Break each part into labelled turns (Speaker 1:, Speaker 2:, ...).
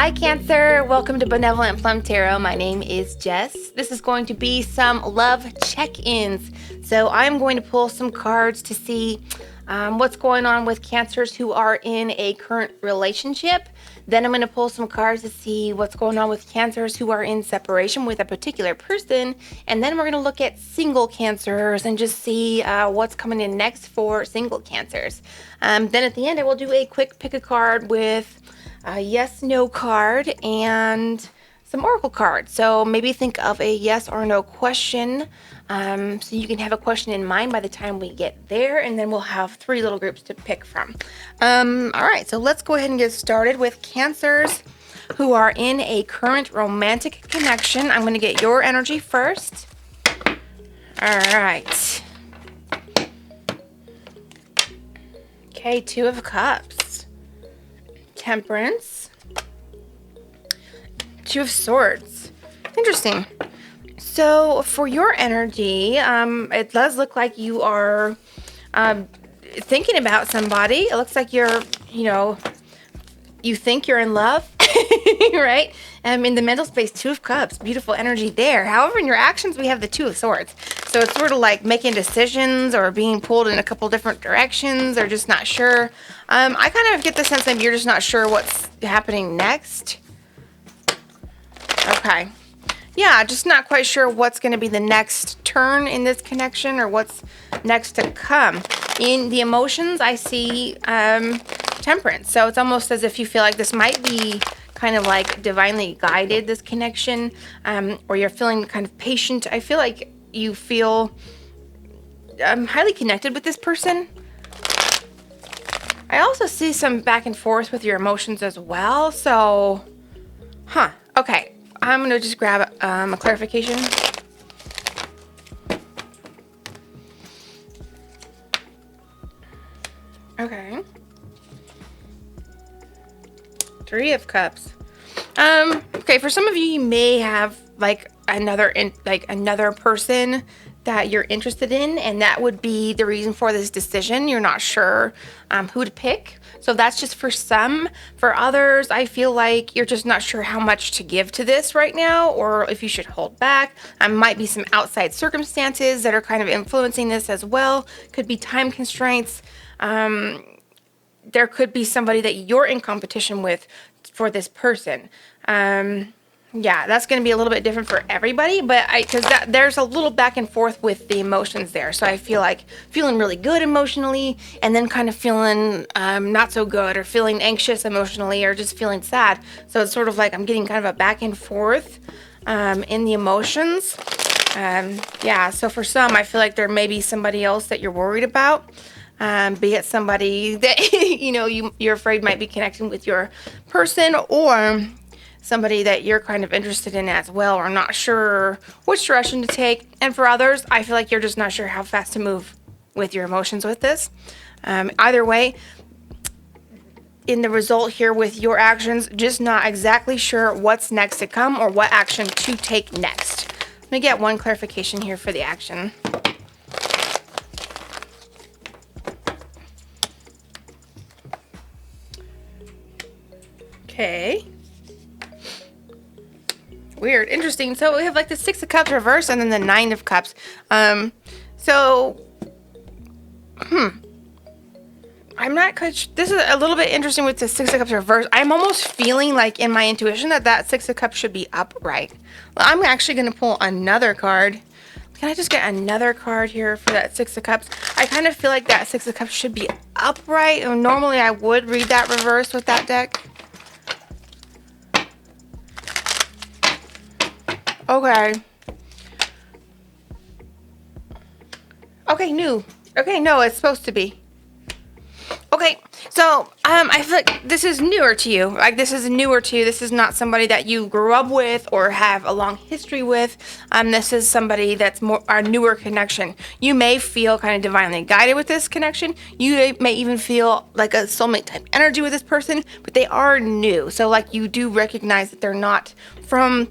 Speaker 1: Hi Cancer, welcome to Benevolent Plum Tarot. My name is Jess. This is going to be some love check-ins. So I'm going to pull some cards to see what's going on with Cancers who are in a current relationship. Then I'm going to pull some cards to see what's going on with Cancers who are in separation with a particular person. And then we're going to look at single Cancers and just see what's coming in next for single Cancers. Then at the end I will do a quick pick a card with a yes, no card and some oracle cards. So maybe think of a yes or no question. So you can have a question in mind by the time we get there, and then we'll have 3 little groups to pick from. All right, so let's go ahead and get started with Cancers who are in a current romantic connection. I'm going to get your energy first. All right. Okay, 2 of Cups. Temperance, 2 of Swords. Interesting. So for your energy, it does look like you are thinking about somebody. It looks like you're, you think you're in love, right? In the mental space, 2 of Cups, beautiful energy there. However, in your actions, we have the 2 of Swords. So it's sort of like making decisions or being pulled in a couple different directions or just not sure. I kind of get the sense that you're just not sure what's happening next. Okay. Yeah, just not quite sure what's going to be the next turn in this connection or what's next to come. In the emotions, I see Temperance. So it's almost as if you feel like this might be kind of like divinely guided, this connection, or you're feeling kind of patient. I feel like you feel highly connected with this person. I also see some back and forth with your emotions as well. So, okay. I'm going to just grab a clarification. Okay. 3 of Cups. Okay, for some of you, you may have like another person that you're interested in, and that would be the reason for this decision. You're not sure who to pick. So that's just for some. For others, I feel like you're just not sure how much to give to this right now, or if you should hold back. Might be some outside circumstances that are kind of influencing this as well. Could be time constraints. There could be somebody that you're in competition with for this person. Yeah, that's going to be a little bit different for everybody, but because there's a little back and forth with the emotions there. So I feel like feeling really good emotionally and then kind of feeling not so good, or feeling anxious emotionally, or just feeling sad. So it's sort of like I'm getting kind of a back and forth in the emotions. Yeah, so for some, I feel like there may be somebody else that you're worried about. Be it somebody that you're afraid might be connecting with your person, or somebody that you're kind of interested in as well, or not sure which direction to take. And for others, I feel like you're just not sure how fast to move with your emotions with this. Either way, in the result here with your actions, just not exactly sure what's next to come or what action to take next. Let me get one clarification here for the action. Okay. Weird. Interesting. So we have like the 6 of Cups reverse and then the 9 of Cups. I'm not quite this is a little bit interesting with the 6 of Cups reverse. I'm almost feeling like in my intuition that 6 of Cups should be upright. Well, I'm actually going to pull another card. Can I just get another card here for that 6 of Cups? I kind of feel like that 6 of Cups should be upright. And normally I would read that reverse with that deck. Okay. Okay, new. Okay, no, it's supposed to be. Okay, so I feel like this is newer to you. Like this is newer to you. This is not somebody that you grew up with or have a long history with. This is somebody that's more a newer connection. You may feel kind of divinely guided with this connection. You may even feel like a soulmate type energy with this person, but they are new. So like you do recognize that they're not from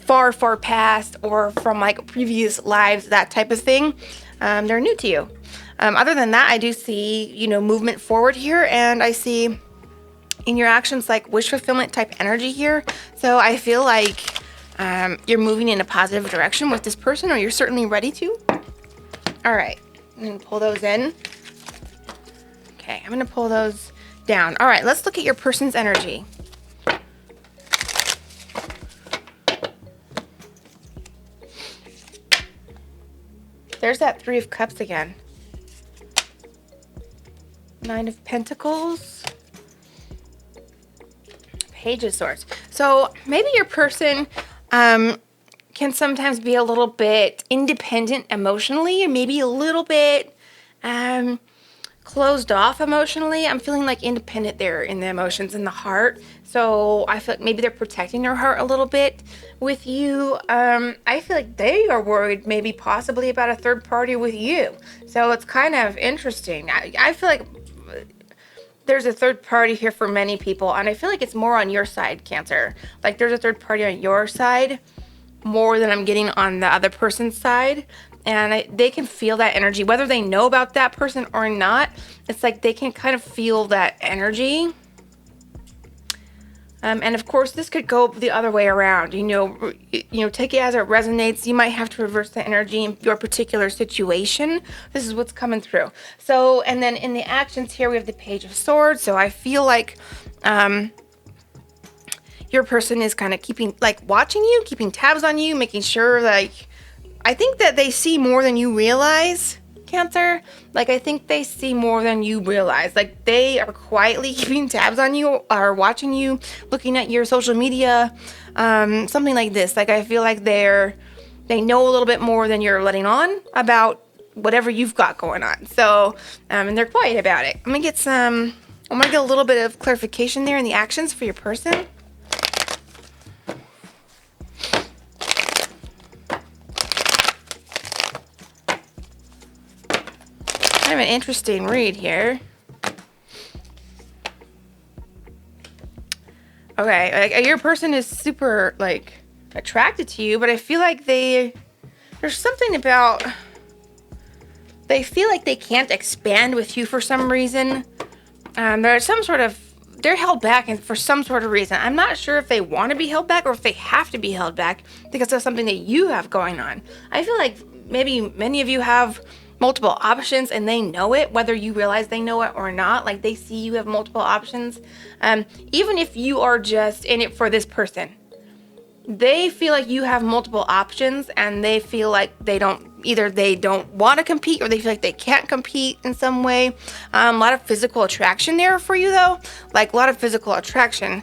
Speaker 1: far past or from like previous lives, that type of thing. They're new to you. Other than that, I do see, movement forward here, and I see in your actions like wish fulfillment type energy here. So I feel like you're moving in a positive direction with this person, or you're certainly ready to. All right, I'm gonna pull those in. Okay, I'm gonna pull those down. All right, let's look at your person's energy. There's that Three of Cups again. Nine of Pentacles. Page of Swords. So maybe your person can sometimes be a little bit independent emotionally, or maybe a little bit closed off emotionally. I'm feeling like independent there in the emotions and the heart. So I feel like maybe they're protecting their heart a little bit with you. I feel like they are worried maybe possibly about a third party with you. So it's kind of interesting. I feel like there's a third party here for many people, and I feel like it's more on your side, Cancer. Like there's a third party on your side more than I'm getting on the other person's side. And they can feel that energy, whether they know about that person or not. It's like they can kind of feel that energy. And of course, this could go the other way around. You know, take it as it resonates. You might have to reverse the energy in your particular situation. This is what's coming through. So, and then in the actions here, we have the Page of Swords. So I feel like your person is kind of watching you, keeping tabs on you, making sure, I think that they see more than you realize, Cancer. Like, I think they see more than you realize. Like, they are quietly keeping tabs on you, or watching you, looking at your social media, something like this. Like, I feel like they know a little bit more than you're letting on about whatever you've got going on. So, and they're quiet about it. I'm gonna get a little bit of clarification there in the actions for your person. Kind of an interesting read here. Okay, your person is super attracted to you, but I feel like there's something about, they feel like they can't expand with you for some reason. They're held back and for some sort of reason. I'm not sure if they want to be held back or if they have to be held back because of something that you have going on. I feel like maybe many of you have multiple options and they know it, whether you realize they know it or not. Like, they see you have multiple options. Even if you are just in it for this person, they feel like you have multiple options, and they feel like they don't want to compete, or they feel like they can't compete in some way. A lot of physical attraction there for you, though. Like, a lot of physical attraction.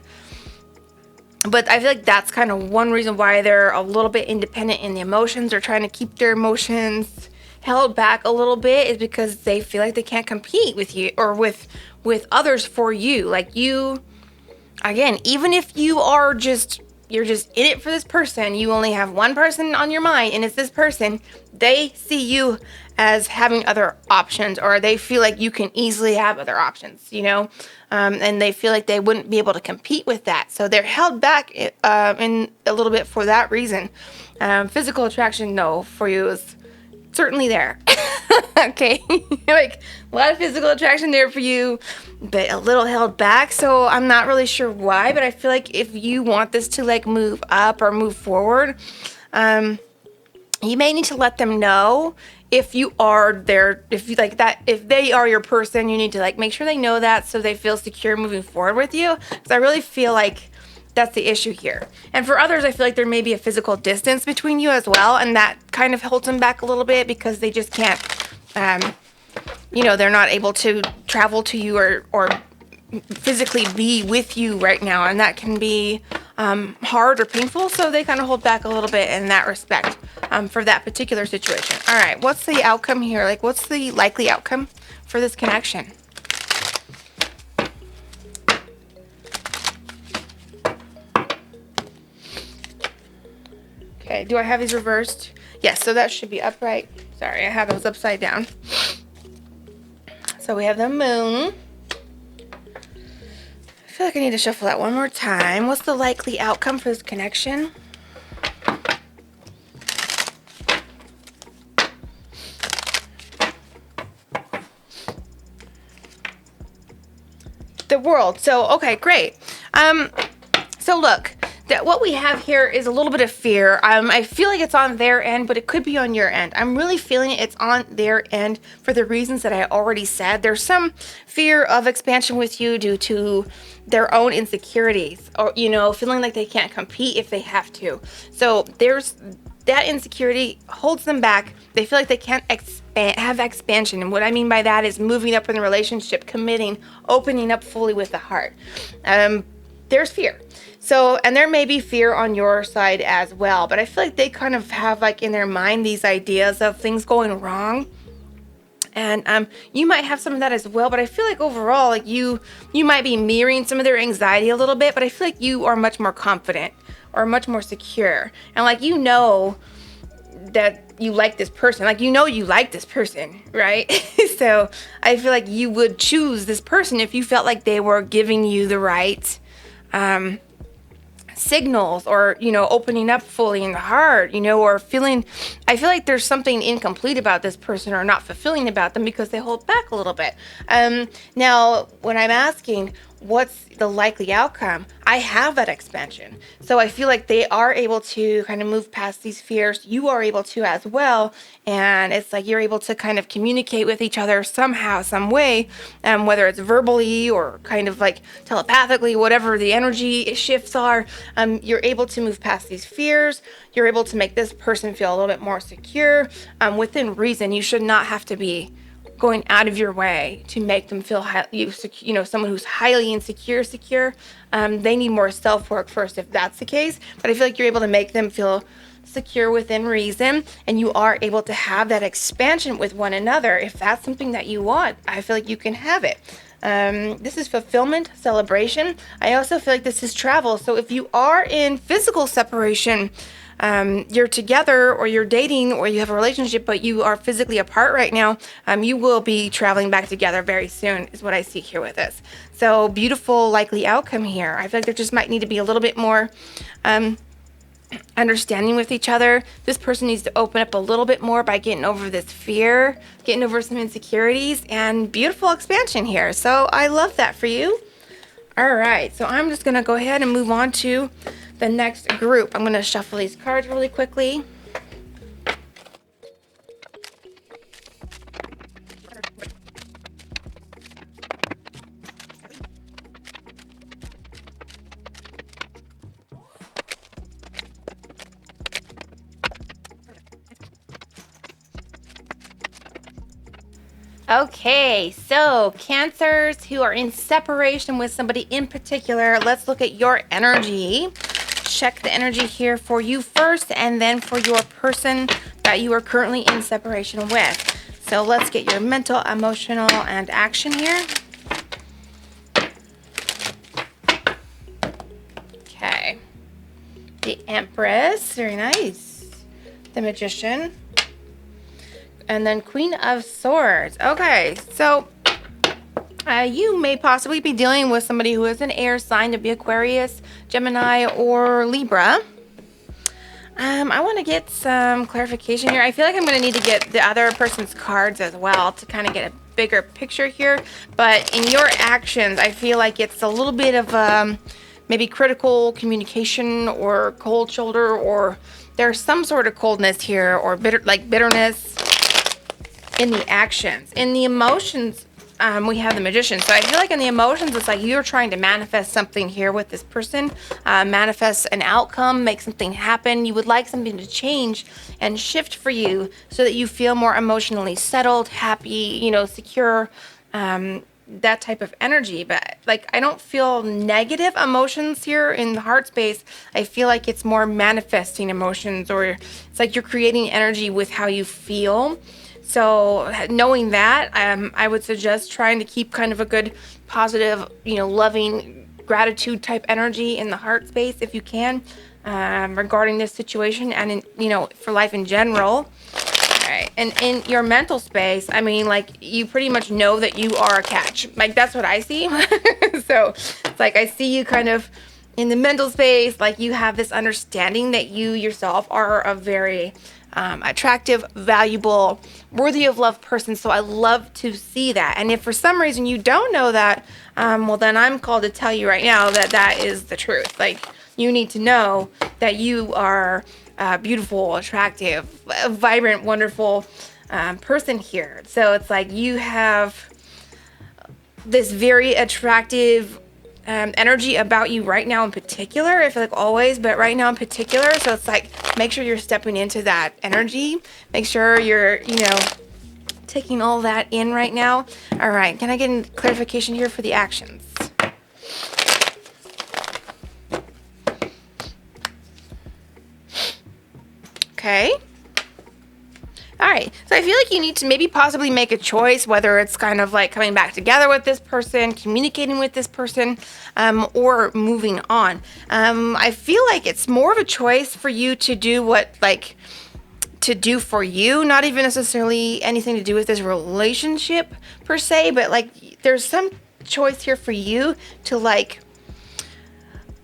Speaker 1: But I feel like that's kind of one reason why they're a little bit independent in the emotions. They're trying to keep their emotions held back a little bit, is because they feel like they can't compete with you or with others for you. Like, you, again, even if you're just in it for this person, you only have one person on your mind and it's this person, they see you as having other options, or they feel like you can easily have other options, and they feel like they wouldn't be able to compete with that. So they're held back in a little bit for that reason. Physical attraction, no, for you is certainly there. Okay. Like, a lot of physical attraction there for you, but a little held back. So I'm not really sure why, but I feel like if you want this to move up or move forward, you may need to let them know if you are there, if they are your person, you need to make sure they know that, so they feel secure moving forward with you. Because I really feel like that's the issue here. And for others, I feel like there may be a physical distance between you as well, and that kind of holds them back a little bit because they just can't, they're not able to travel to you or physically be with you right now, and that can be hard or painful, so they kind of hold back a little bit in that respect for that particular situation. All right, what's the outcome here? What's the likely outcome for this connection? Okay, do I have these reversed? Yes, so that should be upright. Sorry, I have those upside down. So we have the moon. I feel like I need to shuffle that one more time. What's the likely outcome for this connection? the world. So, okay, great. So look, that what we have here is a little bit of fear. I feel like it's on their end, but it could be on your end. I'm really feeling it's on their end for the reasons that I already said. There's some fear of expansion with you due to their own insecurities, or, you know, feeling like they can't compete if they have to. So there's that insecurity holds them back. They feel like they can't have expansion. And what I mean by that is moving up in the relationship, committing, opening up fully with the heart. There's fear. So, and there may be fear on your side as well, but I feel like they kind of have like in their mind these ideas of things going wrong. And you might have some of that as well, but I feel like overall, like you might be mirroring some of their anxiety a little bit, but I feel like you are much more confident or much more secure. And like, you know that you like this person, like, you know, you like this person, right? So I feel like you would choose this person if you felt like they were giving you the right, signals, or, you know, opening up fully in the heart, you know, or feeling, I feel like there's something incomplete about this person or not fulfilling about them because they hold back a little bit. Now, when I'm asking what's the likely outcome, I have that expansion. So I feel like they are able to kind of move past these fears. You are able to as well. And it's like you're able to kind of communicate with each other somehow, some way, whether it's verbally or kind of like telepathically, whatever the energy shifts are. You're able to move past these fears. You're able to make this person feel a little bit more secure. Within reason, you should not have to be going out of your way to make them feel someone who's highly insecure. They need more self-work first, if that's the case. But I feel like you're able to make them feel secure within reason, and you are able to have that expansion with one another. If that's something that you want, I feel like you can have it. This is fulfillment, celebration. I also feel like this is travel. So if you are in physical separation, you're together or you're dating or you have a relationship, but you are physically apart right now, you will be traveling back together very soon is what I see here with this. So beautiful, likely outcome here. I feel like there just might need to be a little bit more understanding with each other. This person needs to open up a little bit more by getting over this fear, getting over some insecurities, and beautiful expansion here. So I love that for you. All right, so I'm just going to go ahead and move on to the next group. I'm going to shuffle these cards really quickly. Okay, so Cancers who are in separation with somebody in particular, let's look at your energy. Check the energy here for you first, and then for your person that you are currently in separation with. So let's get your mental, emotional, and action here. Okay. The Empress, very nice. The Magician. And then Queen of Swords. Okay, so you may possibly be dealing with somebody who is an air sign, to be Aquarius, Gemini, or Libra. I want to get some clarification here. I feel like I'm going to need to get the other person's cards as well to kind of get a bigger picture here. But in your actions, I feel like it's a little bit of maybe critical communication or cold shoulder, or there's some sort of coldness here, or bitterness in the actions. In the emotions, we have the Magician. So I feel like in the emotions, it's like you're trying to manifest something here with this person, manifest an outcome, make something happen. You would like something to change and shift for you so that you feel more emotionally settled, happy, secure, that type of energy. But like, I don't feel negative emotions here in the heart space. I feel like it's more manifesting emotions, or it's like you're creating energy with how you feel. So knowing that, I would suggest trying to keep kind of a good, positive, loving, gratitude type energy in the heart space if you can, regarding this situation and for life in general. All right, and in your mental space, I mean, like, you pretty much know that you are a catch. Like, that's what I see. So it's like I see you kind of in the mental space, like you have this understanding that you yourself are a very attractive, valuable, worthy of love person. So I love to see that. And if for some reason you don't know that, well, then I'm called to tell you right now that that is the truth. Like, you need to know that you are beautiful, attractive, vibrant, wonderful person here. So it's like you have this very attractive energy about you right now in particular. I feel like always, but right now in particular. So it's like, make sure you're stepping into that energy. Make sure you're, taking all that in right now. All right. Can I get clarification here for the actions? Okay. All right. So I feel like you need to maybe possibly make a choice, whether it's kind of like coming back together with this person, communicating with this person, or moving on. I feel like it's more of a choice for you to do to do for you, not even necessarily anything to do with this relationship per se, but like there's some choice here for you to like,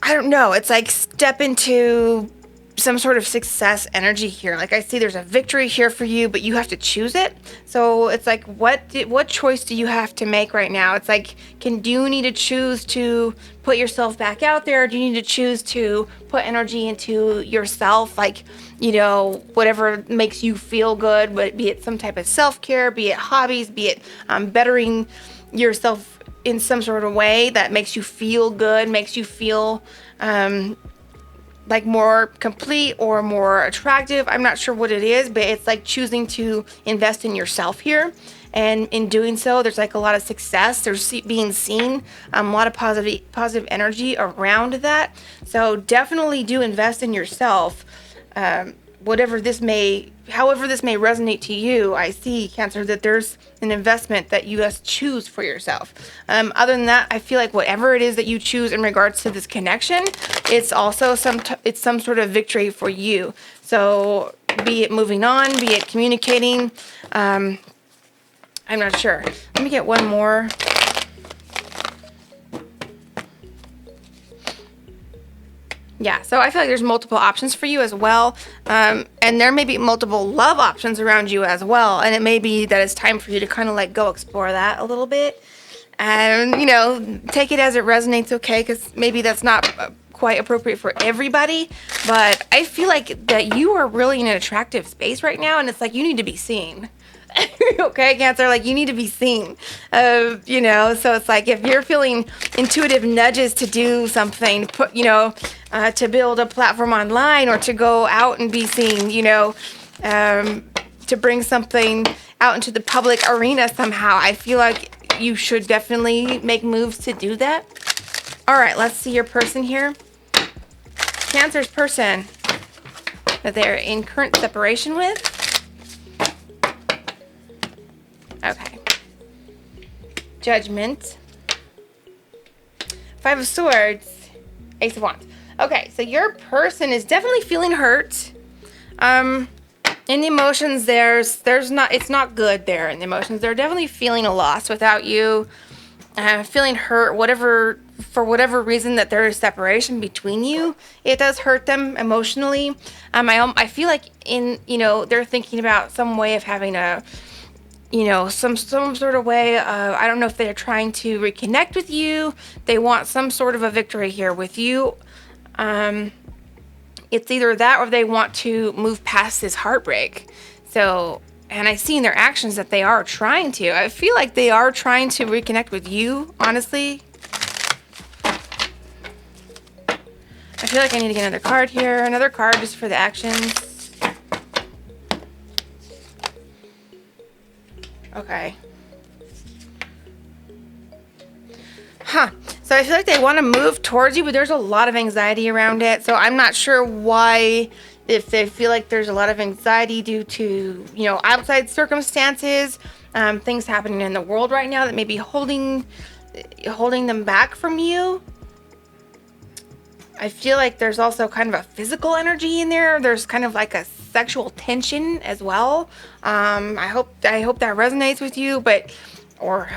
Speaker 1: I don't know, it's like step into some sort of success energy here. Like I see there's a victory here for you, but you have to choose it. So it's like, what choice do you have to make right now? It's like, do you need to choose to put yourself back out there? Do you need to choose to put energy into yourself? Like, whatever makes you feel good, but be it some type of self-care, be it hobbies, be it bettering yourself in some sort of way that makes you feel good, makes you feel like more complete or more attractive. I'm not sure what it is, but it's like choosing to invest in yourself here. And in doing so, there's like a lot of success. There's being seen, a lot of positive energy around that. So definitely do invest in yourself. However this may resonate to you, I see, Cancer, that there's an investment that you must choose for yourself. Other than that, I feel like whatever it is that you choose in regards to this connection, it's also some sort of victory for you. So be it moving on, be it communicating, I'm not sure. Let me get one more. Yeah, so I feel like there's multiple options for you as well. And there may be multiple love options around you as well. And it may be that it's time for you to kind of like go explore that a little bit. And, take it as it resonates, okay? Because maybe that's not quite appropriate for everybody. But I feel like that you are really in an attractive space right now. And it's like you need to be seen. Okay, Cancer, like you need to be seen. So it's like if you're feeling intuitive nudges to do something, to build a platform online or to go out and be seen, to bring something out into the public arena somehow, I feel like you should definitely make moves to do that. All right, let's see your person here. Cancer's person that they're in current separation with. Okay. Judgment. 5 of Swords. Ace of Wands. Okay, so your person is definitely feeling hurt. In the emotions, it's not good there in the emotions. They're definitely feeling a loss without you. Feeling hurt, for whatever reason that there is separation between you. It does hurt them emotionally. I feel like they're thinking about some way of having some sort of way of, I don't know if they're trying to reconnect with you. They want some sort of a victory here with you. It's either that or they want to move past this heartbreak. So, and I see in their actions that they are trying to. I feel like they are trying to reconnect with you, honestly. I feel like I need to get another card here. Another card just for the actions. Okay. So I feel like they want to move towards you, but there's a lot of anxiety around it. So I'm not sure why, if they feel like there's a lot of anxiety due to, outside circumstances, things happening in the world right now that may be holding them back from you. I feel like there's also kind of a physical energy in there. There's kind of like a sexual tension as well. I hope that resonates with you, or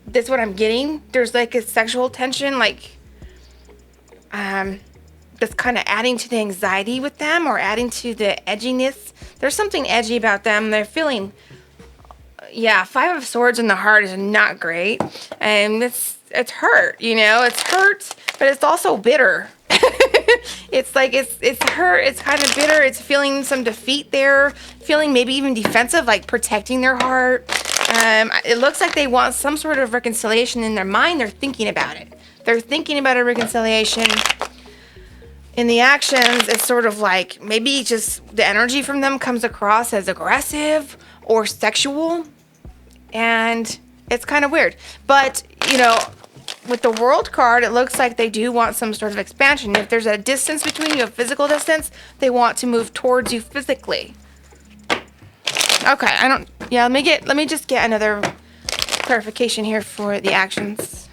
Speaker 1: that's what I'm getting. There's like a sexual tension, like that's kind of adding to the anxiety with them or adding to the edginess. There's something edgy about them. They're feeling, yeah, Five of Swords in the heart is not great. And it's hurt, it's hurt, but it's also bitter. It's like, it's hurt, it's kind of bitter, it's feeling some defeat there, feeling maybe even defensive, like protecting their heart. It looks like they want some sort of reconciliation in their mind. They're thinking about it. They're thinking about a reconciliation. In the actions, it's sort of like maybe just the energy from them comes across as aggressive or sexual. And it's kind of weird. But, with the World card, it looks like they do want some sort of expansion. If there's a distance between you, a physical distance, they want to move towards you physically. Okay, let me just get another clarification here for the actions.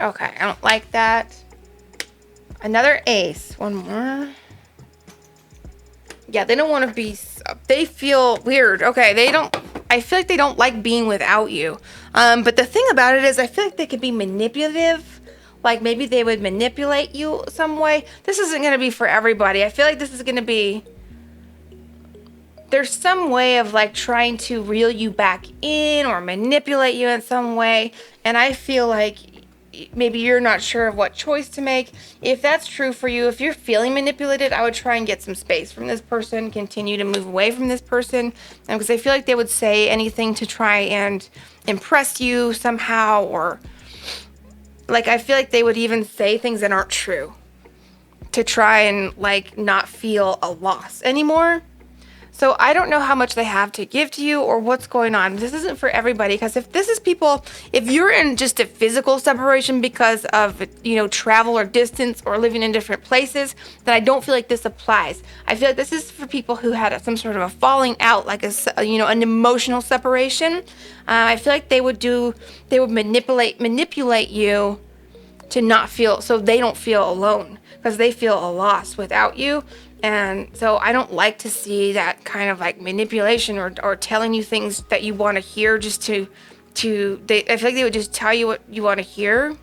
Speaker 1: Okay, I don't like that. Another ace. One more. Yeah, they don't want to be, they feel weird. Okay, I feel like they don't like being without you. But the thing about it is I feel like they could be manipulative. Like maybe they would manipulate you some way. This isn't going to be for everybody. I feel like this is going to be, there's some way of like trying to reel you back in or manipulate you in some way. And I feel like maybe you're not sure of what choice to make. If that's true for you, if you're feeling manipulated, I would try and get some space from this person, continue to move away from this person, because I feel like they would say anything to try and impress you somehow, or like I feel like they would even say things that aren't true to try and like not feel a loss anymore. So I don't know how much they have to give to you or what's going on. This isn't for everybody, because if this is people, if you're in just a physical separation because of, travel or distance or living in different places, then I don't feel like this applies. I feel like this is for people who had some sort of a falling out, like an emotional separation. I feel like they would manipulate you to not feel, so they don't feel alone, because they feel a loss without you. And so I don't like to see that kind of like manipulation or telling you things that you want to hear just I feel like they would just tell you what you want to hear.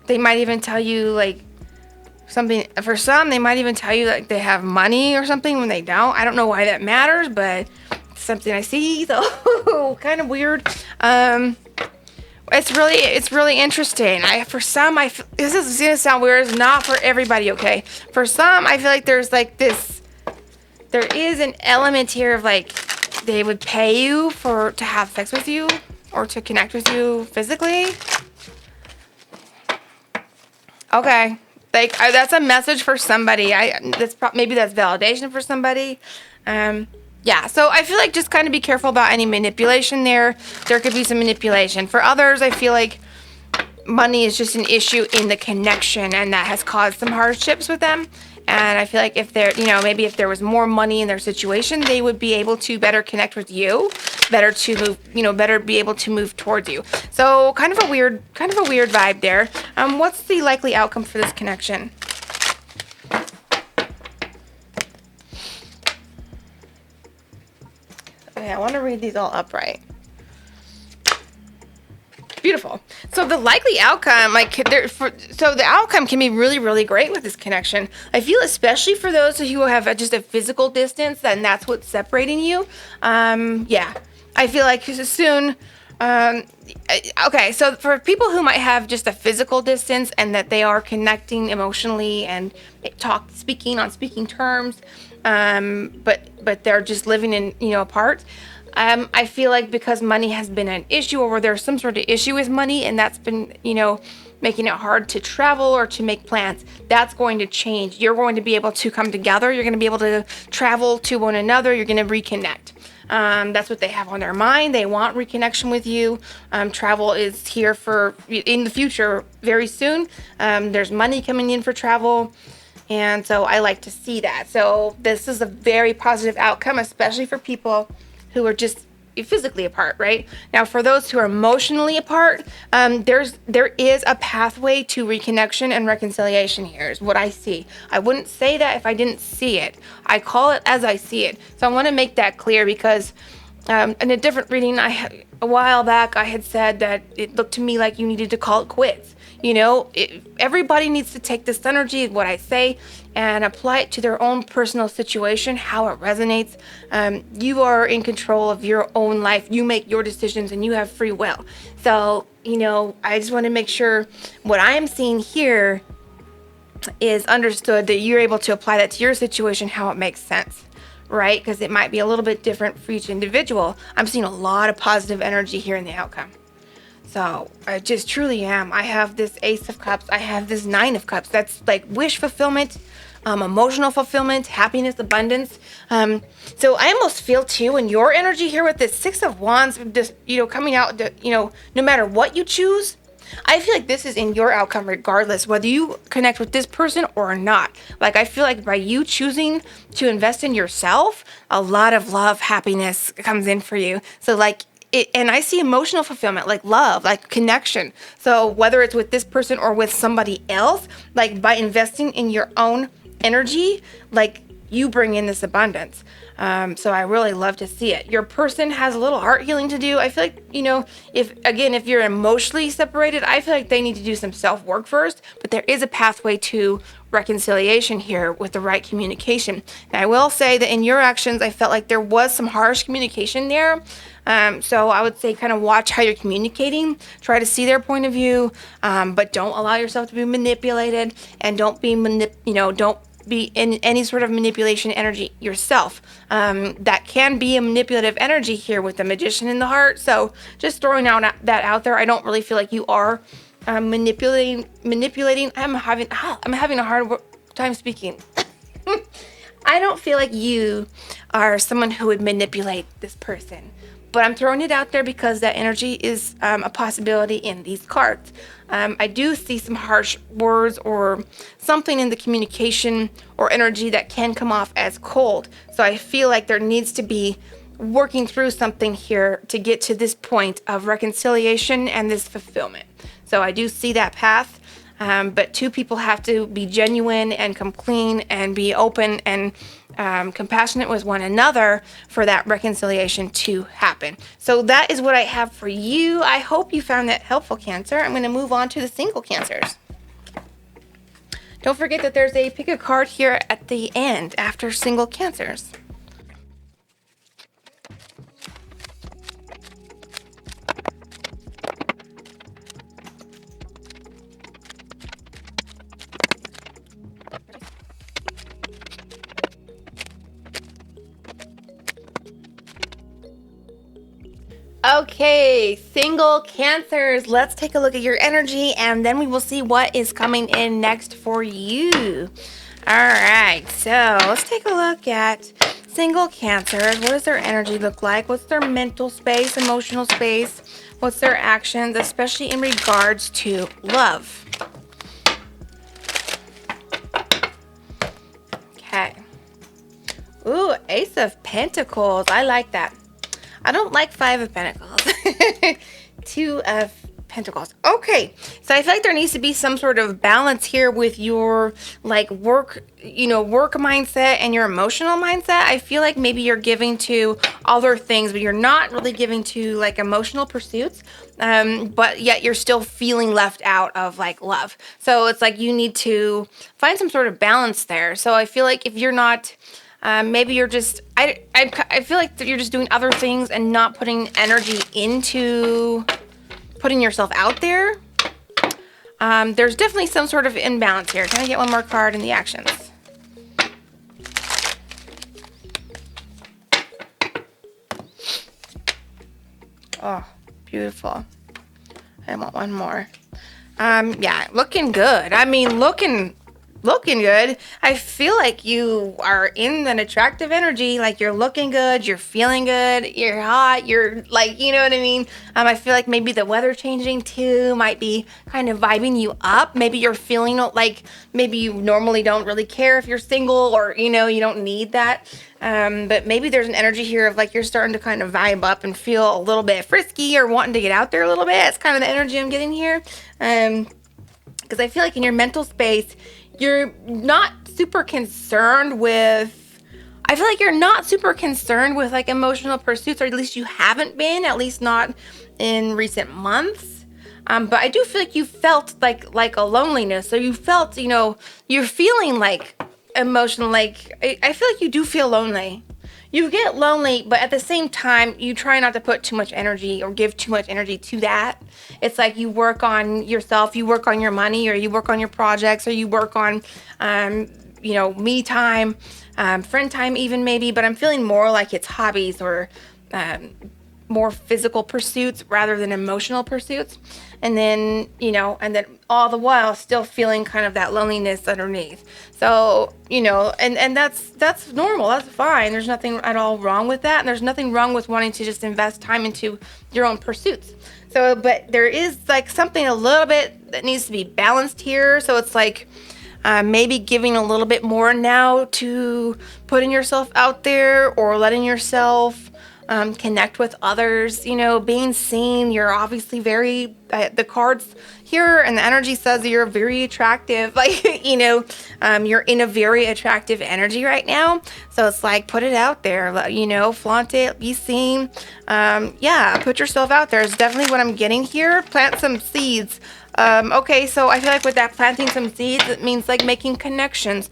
Speaker 1: They might even tell you like something, for some, they might even tell you like they have money or something when they don't. I don't know why that matters, but it's something I see, so kind of weird. It's really interesting. This is gonna sound weird. It's not for everybody, okay? For some, I feel like there's like this. There is an element here of like they would pay you to have sex with you or to connect with you physically. Okay, like that's a message for somebody. Maybe that's validation for somebody. Yeah, so I feel like just kind of be careful about any manipulation there. There could be some manipulation. For others, I feel like money is just an issue in the connection, and that has caused some hardships with them. And I feel like if maybe if there was more money in their situation, they would be able to better connect with you, better be able to move towards you. So kind of a weird vibe there. What's the likely outcome for this connection? Okay, I want to read these all upright. Beautiful. So the likely outcome, the outcome can be really, really great with this connection. I feel especially for those who have just a physical distance, and that's what's separating you. I feel like soon. Okay, so for people who might have just a physical distance and that they are connecting emotionally and speaking on speaking terms, but they're just living in apart. I feel like because money has been an issue, or there's some sort of issue with money, and that's been making it hard to travel or to make plans, that's going to change. You're going to be able to come together. You're going to be able to travel to one another. You're going to reconnect. That's what they have on their mind. They want reconnection with you. Travel is here in the future very soon. There's money coming in for travel. And so I like to see that. So this is a very positive outcome, especially for people who are just physically apart, right? Now, for those who are emotionally apart, there is a pathway to reconnection and reconciliation here, is what I see. I wouldn't say that if I didn't see it. I call it as I see it. So I want to make that clear, because In a different reading, a while back, I had said that it looked to me like you needed to call it quits. Everybody needs to take this energy, what I say, and apply it to their own personal situation, how it resonates. You are in control of your own life. You make your decisions and you have free will. So, I just want to make sure what I am seeing here is understood, that you're able to apply that to your situation, how it makes sense. Right? Because it might be a little bit different for each individual. I'm seeing a lot of positive energy here in the outcome. So I just truly am. I have this Ace of Cups. I have this Nine of Cups. That's like wish fulfillment, emotional fulfillment, happiness, abundance. So I almost feel too in your energy here with this Six of Wands, just, coming out, no matter what you choose, I feel like this is in your outcome regardless, whether you connect with this person or not. Like, I feel like by you choosing to invest in yourself, a lot of love, happiness comes in for you. So and I see emotional fulfillment, like love, like connection. So whether it's with this person or with somebody else, like by investing in your own energy, like you bring in this abundance. So I really love to see it. Your person has a little heart healing to do. I feel like, if you're emotionally separated, I feel like they need to do some self-work first, but there is a pathway to reconciliation here with the right communication. And I will say that in your actions, I felt like there was some harsh communication there. So I would say kind of watch how you're communicating, try to see their point of view, but don't allow yourself to be manipulated, and don't be in any sort of manipulation energy yourself. That can be a manipulative energy here with the Magician in the heart. So just throwing that out there. I don't really feel like you are manipulating. I'm having a hard time speaking. I don't feel like you are someone who would manipulate this person. But I'm throwing it out there because that energy is a possibility in these cards. I do see some harsh words or something in the communication or energy that can come off as cold. So I feel like there needs to be working through something here to get to this point of reconciliation and this fulfillment. So I do see that path. But two people have to be genuine and come clean and be open and compassionate with one another for that reconciliation to happen. So that is what I have for you. I hope you found that helpful, Cancer. I'm going to move on to the single Cancers. Don't forget that there's a pick a card here at the end after single Cancers. Okay, single Cancers, let's take a look at your energy and then we will see what is coming in next for you. All right, so let's take a look at single Cancers. What does their energy look like? What's their mental space, emotional space? What's their actions, especially in regards to love? Okay. Ooh, Ace of Pentacles. I like that. I don't like Five of Pentacles. Two of Pentacles. Okay, so I feel like there needs to be some sort of balance here with your work mindset and your emotional mindset. I feel like maybe you're giving to other things, but you're not really giving to emotional pursuits. But yet you're still feeling left out of love. So it's like you need to find some sort of balance there. So I feel like if you're not, maybe you're just, I feel like you're just doing other things and not putting energy into putting yourself out there. There's definitely some sort of imbalance here. Can I get one more card in the actions? Oh, beautiful. I want one more. Yeah, looking good. I mean, looking good. I feel like you are in an attractive energy. Like you're looking good, you're feeling good, you're hot, you're you know what I mean? I feel like maybe the weather changing too might be kind of vibing you up. Maybe you're feeling like maybe you normally don't really care if you're single or, you don't need that. But maybe there's an energy here of you're starting to kind of vibe up and feel a little bit frisky or wanting to get out there a little bit. That's kind of the energy I'm getting here. Because I feel like in your mental space, you're not super concerned with, I feel like you're not super concerned with like emotional pursuits, or at least you haven't been, at least not in recent months. But I do feel like you felt like a loneliness. So you felt, you're feeling like emotional. Like I feel like you do feel lonely. You get lonely, but at the same time, you try not to put too much energy or give too much energy to that. It's like you work on yourself, you work on your money, or you work on your projects, or you work on, me time, friend time even maybe. But I'm feeling more like it's hobbies or more physical pursuits rather than emotional pursuits. And then, and then all the while still feeling kind of that loneliness underneath. So, and that's normal. That's fine. There's nothing at all wrong with that. And there's nothing wrong with wanting to just invest time into your own pursuits. So, but there is like something a little bit that needs to be balanced here. So it's like maybe giving a little bit more now to putting yourself out there, or letting yourself connect with others, being seen. You're obviously very, the cards here and the energy says that you're very attractive. Like, you're in a very attractive energy right now. So it's like, put it out there, flaunt it, be seen. Put yourself out there is definitely what I'm getting here. Plant some seeds. Okay, so I feel like with that planting some seeds, it means like making connections,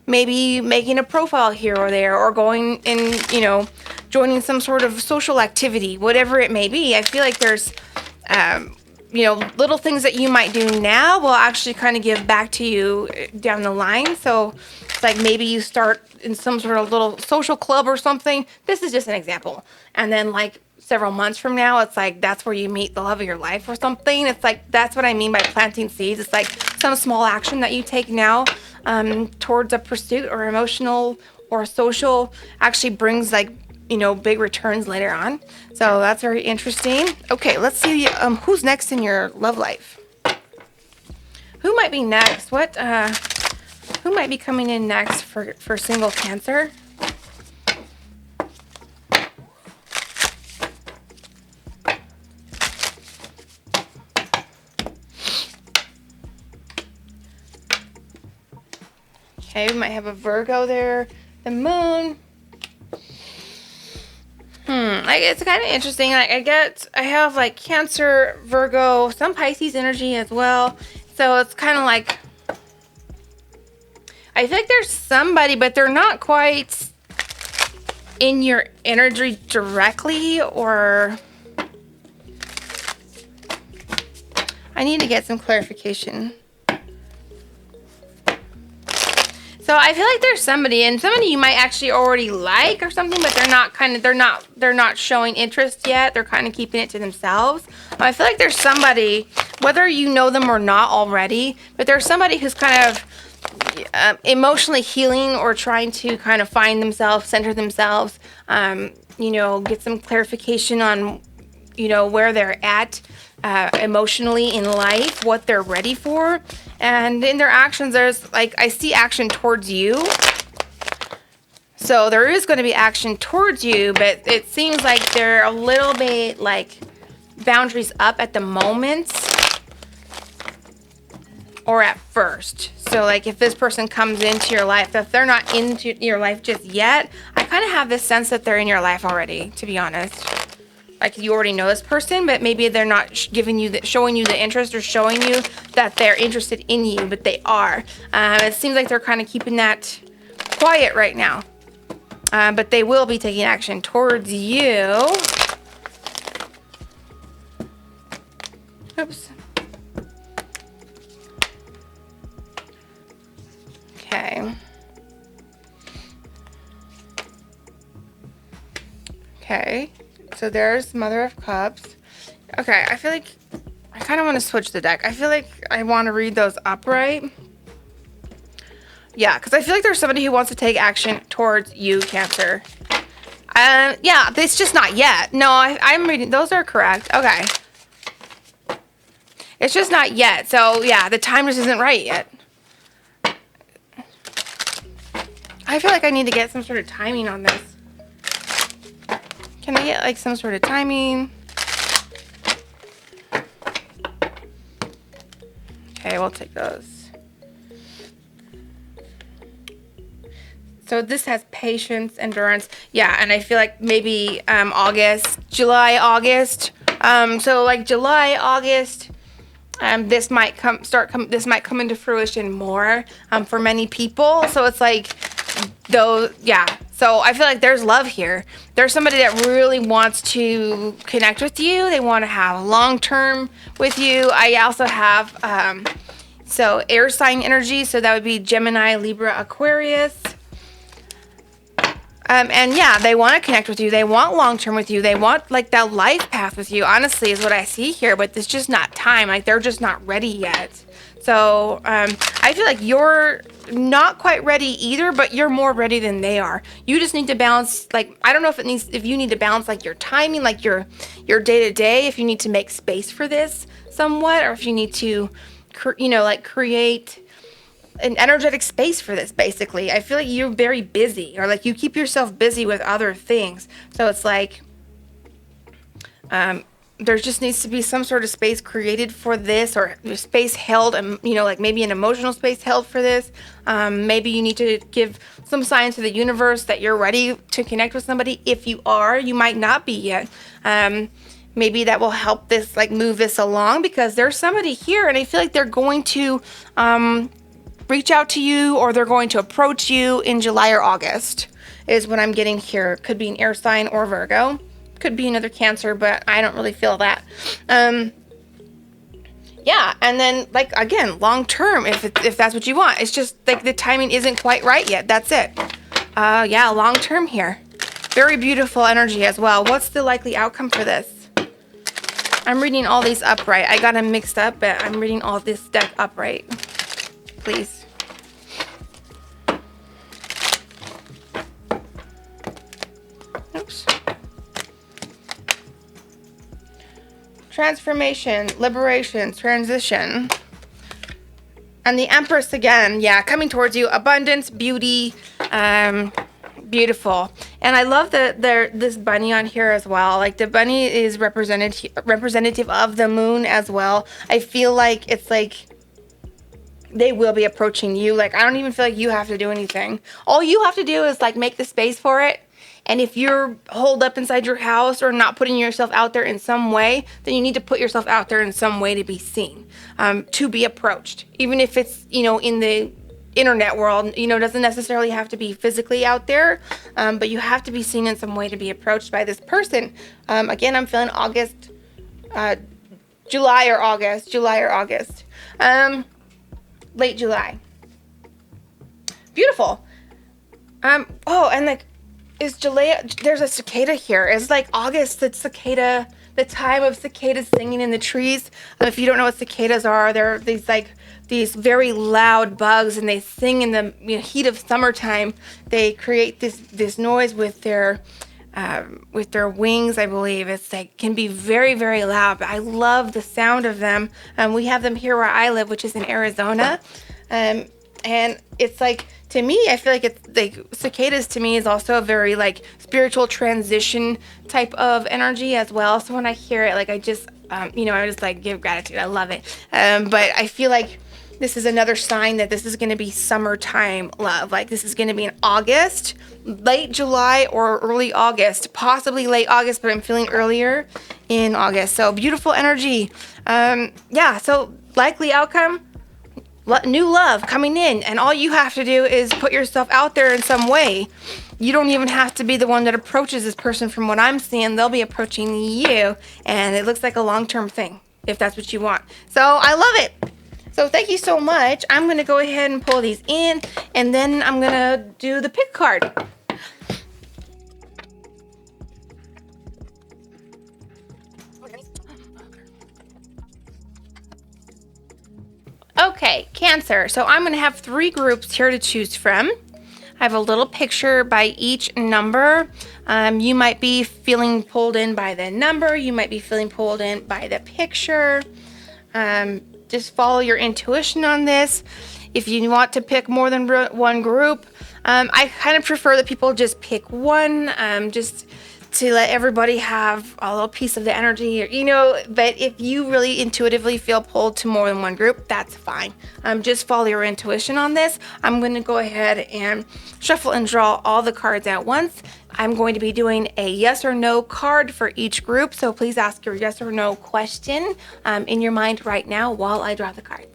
Speaker 1: maybe making a profile here or there, or going and, joining some sort of social activity, whatever it may be. I feel like there's, little things that you might do now will actually kind of give back to you down the line. So it's like maybe you start in some sort of little social club or something. This is just an example. And then like several months from now, it's like that's where you meet the love of your life or something. It's like that's what I mean by planting seeds. It's like some small action that you take now towards a pursuit or emotional or social actually brings like big returns later on. So that's very interesting. Okay, let's see who's next in your love life. Who might be next? Who might be coming in next for single Cancer? Okay, we might have a Virgo there. The moon. It's kind of interesting. I have like Cancer, Virgo, some Pisces energy as well. So it's kind of like, I feel like there's somebody, but they're not quite in your energy directly, or I need to get some clarification. So I feel like there's somebody you might actually already like or something, but they're not showing interest yet. They're kind of keeping it to themselves. I feel like there's somebody, whether you know them or not already, but there's somebody who's kind of emotionally healing or trying to kind of find themselves, center themselves, get some clarification on, where they're at emotionally in life, what they're ready for. And in their actions, there's like, I see action towards you. So there is going to be action towards you, but it seems like they're a little bit like boundaries up at the moment or at first. So like if this person comes into your life, if they're not into your life just yet, I kind of have this sense that they're in your life already, to be honest. Like you already know this person, but maybe they're not showing you the interest or showing you that they're interested in you, but they are. It seems like they're kind of keeping that quiet right now, but they will be taking action towards you. Oops. Okay. Okay. So there's Mother of Cups. Okay, I feel like I kind of want to switch the deck. I feel like I want to read those upright. Yeah, because I feel like there's somebody who wants to take action towards you, Cancer. Yeah, it's just not yet. No, I'm reading. Those are correct. Okay. It's just not yet. So, yeah, the time just isn't right yet. I feel like I need to get some sort of timing on this. Can I get like some sort of timing? Okay, we'll take those. So this has patience, endurance. Yeah, and I feel like maybe July, August. So like July, August, this might come into fruition more for many people. So it's like so I feel like there's love here. There's somebody that really wants to connect with you. They want to have long term with you. I also have so air sign energy, so that would be Gemini, Libra, Aquarius. And yeah, they want to connect with you. They want long term with you. They want like that life path with you, honestly, is what I see here. But it's just not time. Like they're just not ready yet. So I feel like you're not quite ready either, but you're more ready than they are. You just need to balance, like, I don't know if you need to balance like your timing, like your day to day, if you need to make space for this somewhat, or if you need to, create an energetic space for this. Basically, I feel like you're very busy, or like you keep yourself busy with other things. So it's like there just needs to be some sort of space created for this, or space held, like maybe an emotional space held for this. Maybe you need to give some signs to the universe that you're ready to connect with somebody. If you are, you might not be yet. Maybe that will help this, like, move this along, because there's somebody here and I feel like they're going to reach out to you, or they're going to approach you in July or August is what I'm getting here. Could be an air sign or Virgo. Could be another Cancer, but I don't really feel that. Yeah, and then, like, again, long term, if that's what you want. It's just like the timing isn't quite right yet. That's it. Yeah, long term here. Very beautiful energy as well. What's the likely outcome for this? I'm reading all these upright. I got them mixed up, but I'm reading all this deck upright. Please. Oops. Transformation, liberation, transition. And the Empress again, yeah, coming towards you. Abundance, beauty, beautiful. And I love this bunny on here as well. Like, the bunny is representative of the moon as well. I feel like it's like they will be approaching you. Like, I don't even feel like you have to do anything. All you have to do is, like, make the space for it. And if you're holed up inside your house or not putting yourself out there in some way, then you need to put yourself out there in some way to be seen, to be approached. Even if it's, in the internet world, doesn't necessarily have to be physically out there, but you have to be seen in some way to be approached by this person. Again, I'm feeling July or August. Late July. Beautiful. And like, is July, there's a cicada here. It's like August, the time of cicadas singing in the trees. If you don't know what cicadas are, they're these very loud bugs, and they sing in the heat of summertime. They create this noise with their wings, I believe. It's like, can be very, very loud, but I love the sound of them. We have them here where I live, which is in Arizona. And it's like, to me, I feel like it's like cicadas to me is also a very like spiritual transition type of energy as well. So when I hear it, like, I just, I just like give gratitude. I love it. But I feel like this is another sign that this is going to be summertime love. Like, this is going to be in August, late July or early August, possibly late August, but I'm feeling earlier in August. So beautiful energy. So likely outcome, new love coming in, and all you have to do is put yourself out there in some way. You don't even have to be the one that approaches this person. From what I'm seeing, they'll be approaching you, and it looks like a long-term thing, if that's what you want. So I love it. So thank you so much. I'm going to go ahead and pull these in, and then I'm going to do the pick card. Okay, Cancer. So I'm going to have 3 groups here to choose from. I have a little picture by each number. You might be feeling pulled in by the number. You might be feeling pulled in by the picture. Just follow your intuition on this. If you want to pick more than one group, I kind of prefer that people just pick one, just to let everybody have a little piece of the energy, or, you know, but if you really intuitively feel pulled to more than one group, that's fine. Just follow your intuition on this. I'm going to go ahead and shuffle and draw all the cards at once. I'm going to be doing a yes or no card for each group, so please ask your yes or no question in your mind right now while I draw the cards.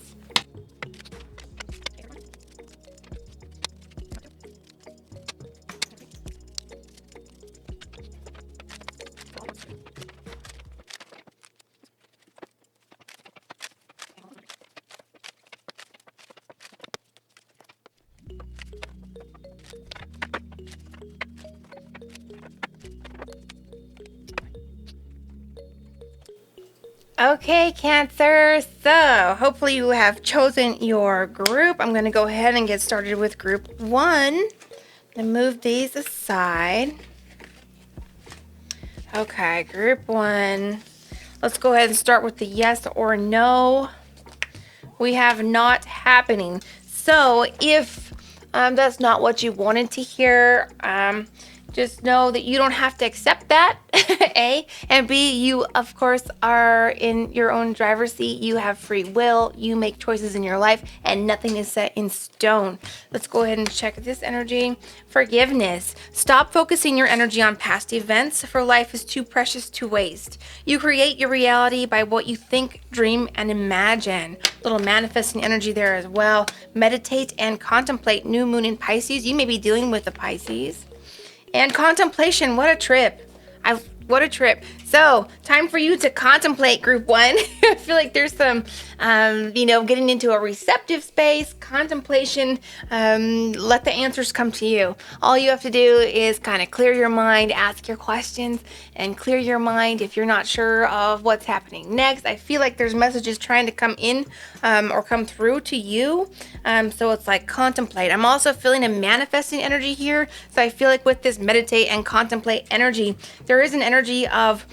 Speaker 1: Okay, Cancer, so hopefully you have chosen your group. I'm going to go ahead and get started with group 1 and move these aside. Okay, group 1. Let's go ahead and start with the yes or no. We have not happening. So if that's not what you wanted to hear, just know that you don't have to accept that, A. And B, you, of course, are in your own driver's seat. You have free will. You make choices in your life, and nothing is set in stone. Let's go ahead and check this energy. Forgiveness. Stop focusing your energy on past events, for life is too precious to waste. You create your reality by what you think, dream, and imagine. Little manifesting energy there as well. Meditate and contemplate. New moon in Pisces. You may be dealing with the Pisces. And contemplation, what a trip. What a trip. So, time for you to contemplate, group 1. I feel like there's some, getting into a receptive space, contemplation, let the answers come to you. All you have to do is kind of clear your mind, ask your questions, and clear your mind if you're not sure of what's happening next. I feel like there's messages trying to come in or come through to you. So it's like contemplate. I'm also feeling a manifesting energy here. So I feel like with this meditate and contemplate energy, there is an energy of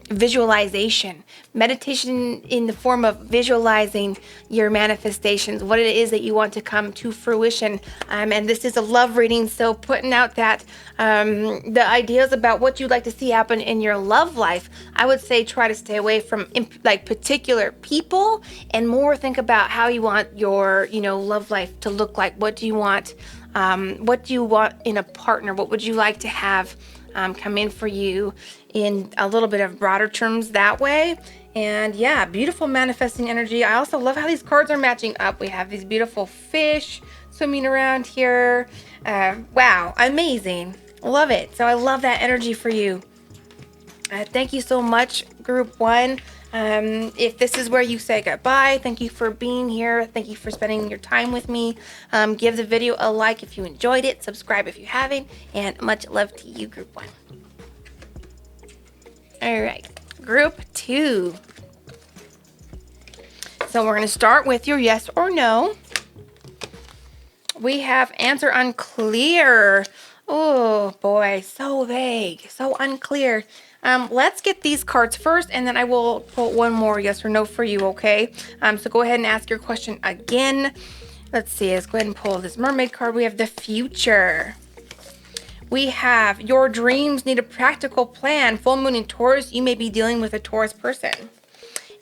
Speaker 1: visualization, meditation in the form of visualizing your manifestations, what it is that you want to come to fruition. And this is a love reading, so putting out that the ideas about what you'd like to see happen in your love life, I would say try to stay away from like particular people and more think about how you want your love life to look like. What do you want? What do you want in a partner? What would you like to have come in for you in a little bit of broader terms that way? And yeah, beautiful manifesting energy. I also love how these cards are matching up. We have these beautiful fish swimming around here. Wow, amazing. Love it. So I love that energy for you. Thank you so much, group 1. If this is where you say goodbye, thank you for being here. Thank you for spending your time with me. Give the video a like if you enjoyed it. Subscribe if you haven't. And much love to you, group 1. All right, group 2. So we're going to start with your yes or no. We have answer unclear. Oh boy, so vague, so unclear. Let's get these cards first, and then I will pull one more yes or no for you, okay? So go ahead and ask your question again. Let's see, let's go ahead and pull this mermaid card. We have the future. We have your dreams need a practical plan. Full moon in Taurus, you may be dealing with a Taurus person.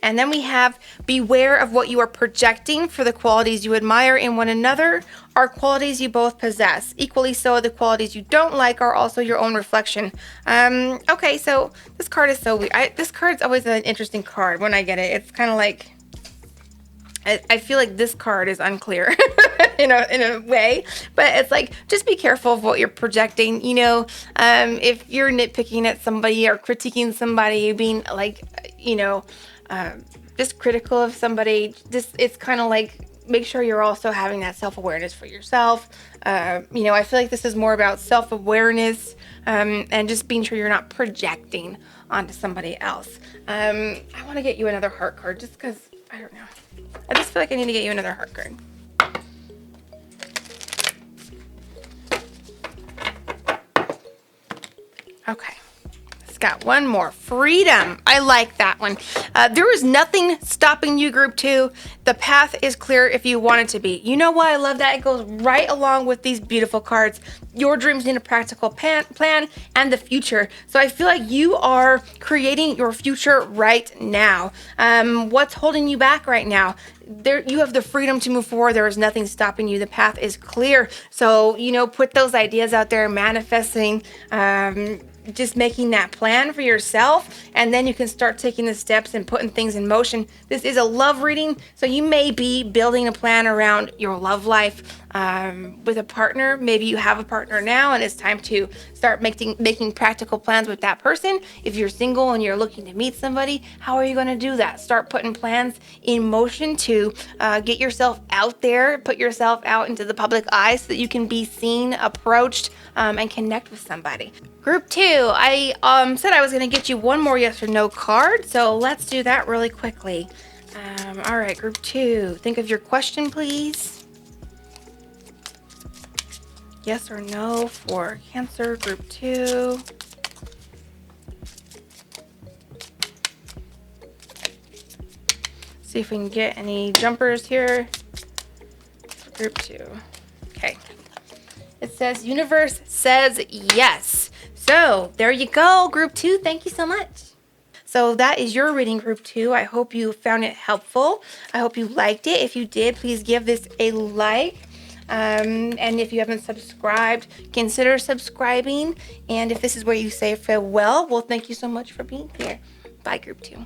Speaker 1: And then we have beware of what you are projecting, for the qualities you admire in one another are qualities you both possess. Equally so, the qualities you don't like are also your own reflection. Okay, so this card is so weird. This card's always an interesting card when I get it. It's kind of like, I feel like this card is unclear in a way, but it's like, just be careful of what you're projecting. If you're nitpicking at somebody or critiquing somebody, being like, just critical of somebody, it's kind of like, make sure you're also having that self-awareness for yourself. I feel like this is more about self-awareness and just being sure you're not projecting onto somebody else. I want to get you another heart card just because, I don't know. I just feel like I need to get you another heart card. Okay. It's got one more. Freedom. I like that one. There is nothing stopping you, group 2. The path is clear if you want it to be. You know why I love that? It goes right along with these beautiful cards. Your dreams need a practical plan and the future. So I feel like you are creating your future right now. What's holding you back right now? You have the freedom to move forward. There is nothing stopping you. The path is clear. So, put those ideas out there, manifesting, just making that plan for yourself, and then you can start taking the steps and putting things in motion. This is a love reading, so you may be building a plan around your love life with a partner. Maybe you have a partner now and it's time to start making practical plans with that person. If you're single and you're looking to meet somebody, how are you going to do that? Start putting plans in motion to get yourself out there, put yourself out into the public eye so that you can be seen, approached, and connect with somebody. Group 2, I said I was going to get you one more yes or no card, so let's do that really quickly. All right, group 2, think of your question, please. Yes or no for Cancer, group 2. See if we can get any jumpers here for group 2. Okay. It says, universe says yes. So there you go, group 2. Thank you so much. So that is your reading, group 2. I hope you found it helpful. I hope you liked it. If you did, please give this a like. And if you haven't subscribed, consider subscribing. And if this is where you say farewell, well, thank you so much for being here. Bye, group 2.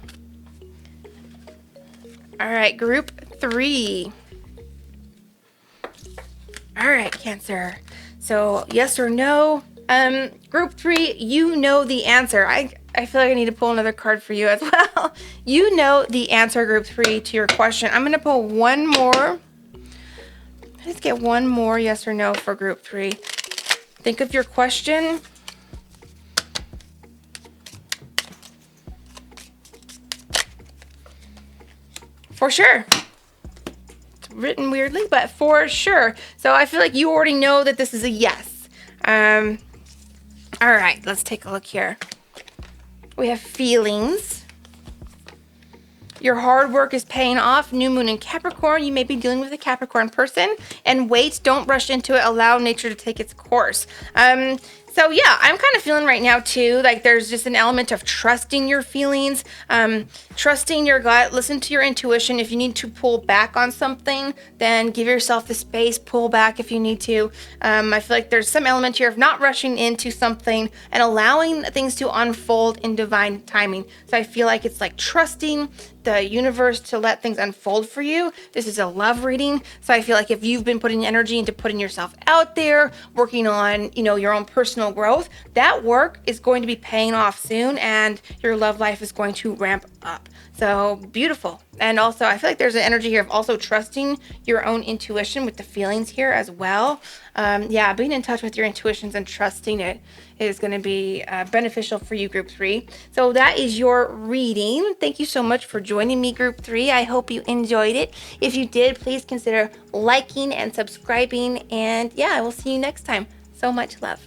Speaker 1: All right, group 3. All right, Cancer. So yes or no? Group 3, you know the answer. I feel like I need to pull another card for you as well. You know the answer, group 3, to your question. I'm going to pull one more. Let's get one more yes or no for group 3. Think of your question. For sure. It's written weirdly, but for sure. So I feel like you already know that this is a yes. All right, let's take a look here. We have feelings. Your hard work is paying off. New moon in Capricorn. You may be dealing with a Capricorn person. And wait, don't rush into it. Allow nature to take its course. So yeah, I'm kind of feeling right now too, like there's just an element of trusting your feelings, trusting your gut, listen to your intuition. If you need to pull back on something, then give yourself the space, pull back if you need to. I feel like there's some element here of not rushing into something and allowing things to unfold in divine timing. So I feel like it's like trusting the universe to let things unfold for you. This is a love reading. So I feel like if you've been putting energy into putting yourself out there, working on, your own personal growth, that work is going to be paying off soon and your love life is going to ramp up. So beautiful. And also I feel like there's an energy here of also trusting your own intuition with the feelings here as well. Being in touch with your intuitions and trusting it is going to be beneficial for you, group 3. So that is your reading. Thank you so much for joining me, group 3. I hope you enjoyed it. If you did, please consider liking and subscribing. And I will see you next time. So much love.